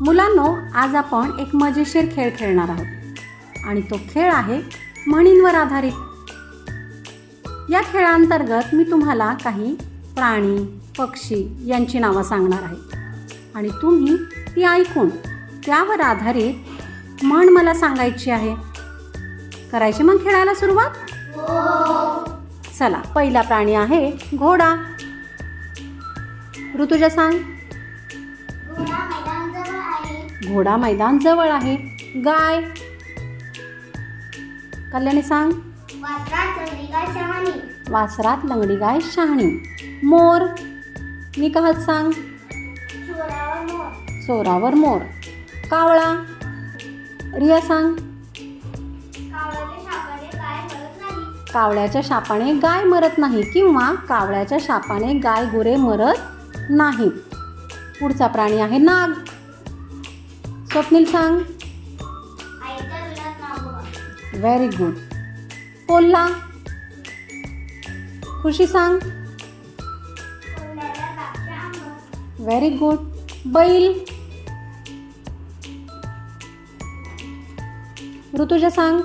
मुलांनो, आज आपण एक मजेशीर खेळ खेळणार आहोत आणि तो खेळ आहे म्हणींवर आधारित. या खेळांतर्गत मी तुम्हाला काही प्राणी, पक्षी यांची नावं सांगणार आहे आणि तुम्ही ती ऐकून त्यावर आधारित म्हण मला सांगायची आहे. करायची मग खेळायला सुरुवात? चला, पहिला प्राणी आहे घोडा. ऋतुजा सांग. घोडा मैदान जवळ आहे. गाय. कल्याणी सांग. वासरात लंगडी गाय शहाणी. मोर. निकाहत सांग. चोरावर मोर. कावळा. रिया सांग. कावळ्याच्या शापाने गाय मरत नाही किंवा कावळ्याच्या शापाने गाय गुरे मरत नाहीत. पुढचा प्राणी आहे नाग. स्वप्नील सांग. Very good. कोल्हा. खुशी सांग. Very good. बैल. ऋतुजा सांग.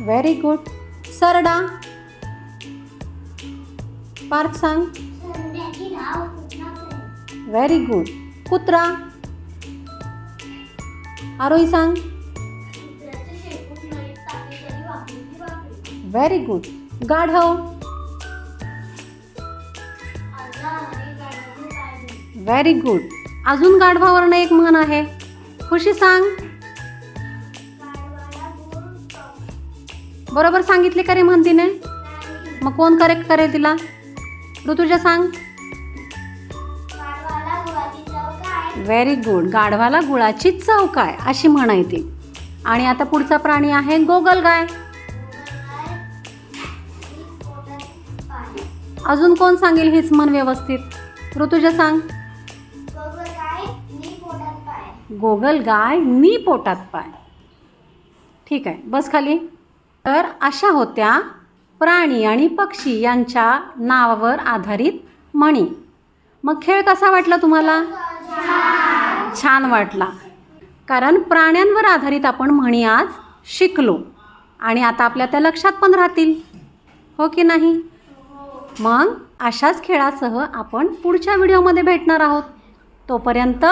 Very good. सरडा. पार्थ सांग. Very good. कुत्रा. आरोही सांग. Very good. गाढव. Very good. अजून गाढवावरनं एक म्हण आहे. खुशी सांग. बरोबर सांगितले का रे म्हणतीने? मग कोण करेक्ट करेल तिला? ऋतुजा सांग. Very good. गाढवाला गुळाची चव काय अशी म्हण आहे ती. आणि आता पुढचा प्राणी आहे गोगलगाय. अजून कोण सांगेल हीच म्हण व्यवस्थित? ऋतुजा सांग. गोगलगाय नी पोटात पाय. ठीक आहे, बस खाली. तर अशा होत्या प्राणी आणि पक्षी यांच्या नावावर आधारित म्हणी. मग खेळ कसा वाटला तुम्हाला? छान वाटला, कारण प्राण्यांवर आधारित आपण म्हणी आज शिकलो आणि आता आपल्या त्या लक्षात पण राहतील, हो की नाही? मग अशाच खेळासह आपण पुढच्या व्हिडिओमध्ये भेटणार आहोत. तोपर्यंत